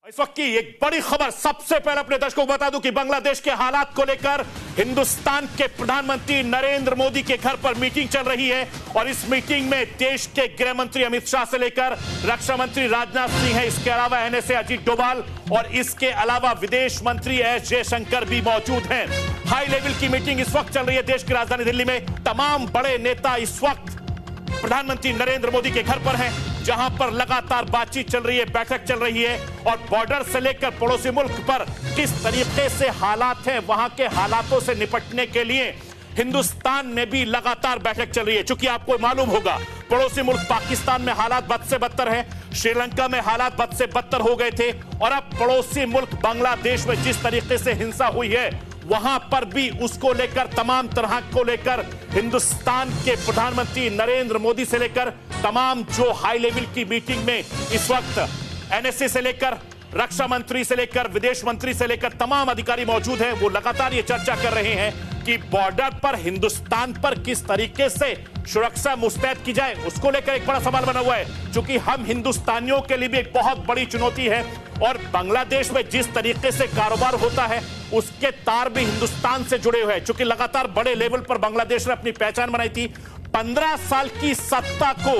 इस वक्त की एक बड़ी खबर सबसे पहले अपने दर्शकों को बता दूं कि बांग्लादेश के हालात को लेकर हिंदुस्तान के प्रधानमंत्री नरेंद्र मोदी के घर पर मीटिंग चल रही है और इस मीटिंग में देश के गृह मंत्री अमित शाह से लेकर रक्षा मंत्री राजनाथ सिंह है, इसके अलावा एनएसए अजीत डोभाल और इसके अलावा विदेश मंत्री एस जयशंकर भी मौजूद हैं। हाई लेवल की मीटिंग इस वक्त चल रही है देश की राजधानी दिल्ली में। तमाम बड़े नेता इस वक्त प्रधानमंत्री नरेंद्र मोदी के घर पर हैं, जहां पर लगातार बातचीत चल रही है, बैठक चल रही है और बॉर्डर से लेकर पड़ोसी मुल्क पर किस तरीके से हालात हैं, वहां के हालातों से निपटने के लिए हिंदुस्तान में भी लगातार बैठक चल रही है। चूंकि आपको मालूम होगा पड़ोसी मुल्क पाकिस्तान में हालात बद से बदतर है, श्रीलंका में हालात बद से बदतर हो गए थे और अब पड़ोसी मुल्क बांग्लादेश में जिस तरीके से हिंसा हुई है वहां पर भी उसको लेकर तमाम तरह को लेकर हिंदुस्तान के प्रधानमंत्री नरेंद्र मोदी से लेकर तमाम जो हाई लेवल की मीटिंग में इस वक्त एनएसए से लेकर रक्षा मंत्री से लेकर विदेश मंत्री से लेकर तमाम अधिकारी मौजूद हैं। वो लगातार ये चर्चा कर रहे हैं कि बॉर्डर पर हिंदुस्तान पर किस तरीके से सुरक्षा मुस्तैद की जाए, उसको लेकर एक बड़ा सवाल बना हुआ है। क्योंकि हम हिंदुस्तानियों के लिए भी एक बहुत बड़ी चुनौती है और बांग्लादेश में जिस तरीके से कारोबार होता है उसके तार भी हिंदुस्तान से जुड़े हुए हैं। चूंकि लगातार बड़े लेवल पर बांग्लादेश ने अपनी पहचान बनाई थी। 15 साल की सत्ता को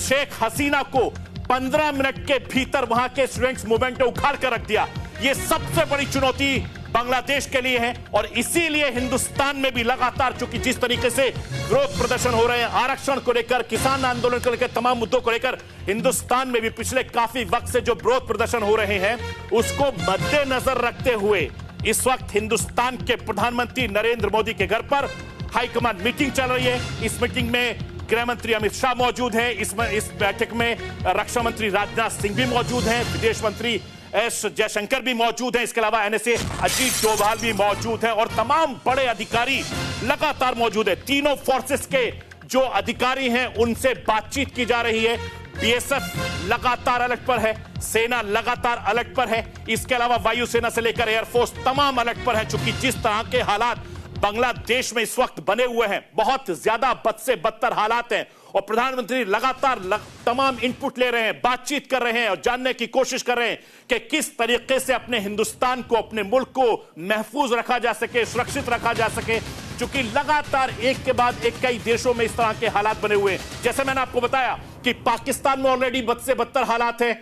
शेख हसीना को 15 मिनट के भीतर वहां के स्टूडेंट्स मूवमेंट ने उखाड़ कर रख दिया। यह सबसे बड़ी चुनौती बांग्लादेश के लिए है और इसीलिए हिंदुस्तान में भी लगातार चूंकि जिस तरीके से विरोध प्रदर्शन हो रहे हैं आरक्षण को लेकर, किसान आंदोलन को लेकर, तमाम मुद्दों को लेकर हिंदुस्तान में भी पिछले काफी वक्त से जो विरोध प्रदर्शन हो रहे हैं उसको मद्देनजर रखते हुए इस वक्त हिंदुस्तान के प्रधानमंत्री नरेंद्र मोदी के घर पर हाईकमान मीटिंग चल रही है। इस मीटिंग में गृह मंत्री अमित शाह मौजूद हैं, इस बैठक में रक्षा मंत्री राजनाथ सिंह भी मौजूद हैं, विदेश मंत्री एस जयशंकर भी मौजूद हैं, इसके अलावा एनएसए अजीत डोभाल भी मौजूद हैं और तमाम बड़े अधिकारी लगातार मौजूद हैं। तीनों फोर्सेस के जो अधिकारी हैं उनसे बातचीत की जा रही है। बीएसएफ लगातार अलर्ट पर है, सेना लगातार अलर्ट पर है, इसके अलावा वायुसेना से लेकर एयरफोर्स तमाम अलर्ट पर है। चूंकि जिस तरह के हालात बांग्लादेश में इस वक्त बने हुए हैं, बहुत ज्यादा बद से बदतर हालात हैं और प्रधानमंत्री लगातार तमाम इनपुट ले रहे हैं, बातचीत कर रहे हैं और जानने की कोशिश कर रहे हैं कि किस तरीके से अपने हिंदुस्तान को, अपने मुल्क को महफूज रखा जा सके, सुरक्षित रखा जा सके। क्योंकि लगातार एक के बाद एक कई देशों में इस तरह के हालात बने हुए हैं। जैसे मैंने आपको बताया कि पाकिस्तान में ऑलरेडी बद से बदतर हालात हैं,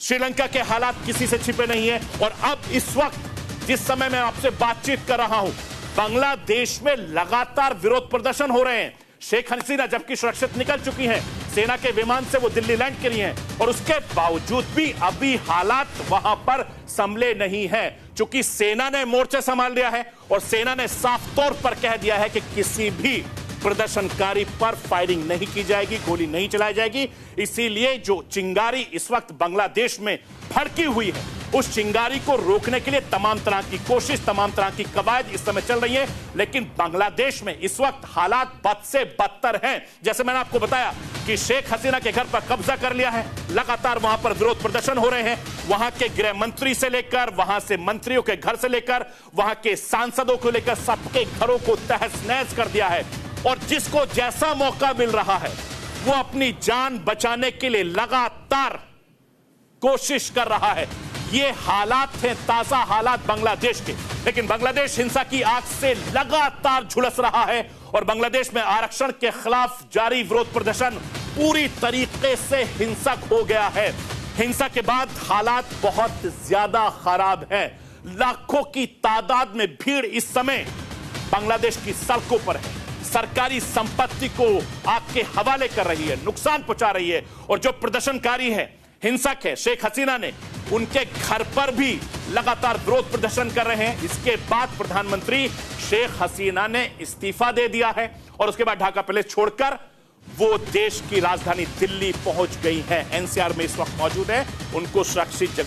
श्रीलंका के हालात किसी से छिपे नहीं है और अब इस वक्त जिस समय मैं आपसे बातचीत कर रहा हूं बांग्लादेश में लगातार विरोध प्रदर्शन हो रहे हैं। शेख हसीना जबकि सुरक्षित निकल चुकी हैं, सेना के विमान से वो दिल्ली लैंड करी हैं और उसके बावजूद भी अभी हालात वहां पर संभले नहीं है। चूंकि सेना ने मोर्चा संभाल लिया है और सेना ने साफ तौर पर कह दिया है कि किसी भी प्रदर्शनकारी पर फायरिंग नहीं की जाएगी, गोली नहीं चलाई जाएगी। इसीलिए जो चिंगारी इस वक्त बांग्लादेश में भड़की हुई है उस चिंगारी को रोकने के लिए तमाम तरह की कोशिश, तमाम तरह की कवायद इस समय चल रही है। लेकिन बांग्लादेश में इस वक्त हालात बद से बदतर हैं। जैसे मैंने आपको बताया कि शेख हसीना के घर पर कब्जा कर लिया है, लगातार वहां पर विरोध प्रदर्शन हो रहे हैं। वहां के गृह मंत्री से लेकर, वहां से मंत्रियों के घर से लेकर, वहां के सांसदों को लेकर सबके घरों को तहस नहस कर दिया है और जिसको जैसा मौका मिल रहा है वो अपनी जान बचाने के लिए लगातार कोशिश कर रहा है। ये हालात हैं, ताजा हालात बांग्लादेश के। लेकिन बांग्लादेश हिंसा की आग से लगातार झुलस रहा है और बांग्लादेश में आरक्षण के खिलाफ जारी विरोध प्रदर्शन पूरी तरीके से हिंसक हो गया है। हिंसा के बाद हालात बहुत ज्यादा खराब है। लाखों की तादाद में भीड़ इस समय बांग्लादेश की सड़कों पर है, सरकारी संपत्ति को आग के हवाले कर रही है, नुकसान पहुंचा रही है और जो प्रदर्शनकारी है, हिंसक है, शेख हसीना ने उनके घर पर भी लगातार विरोध प्रदर्शन कर रहे हैं। इसके बाद प्रधानमंत्री शेख हसीना ने इस्तीफा दे दिया है और उसके बाद ढाका पैलेस छोड़कर वो देश की राजधानी दिल्ली पहुंच गई है। एनसीआर में इस वक्त मौजूद है, उनको सुरक्षित जगह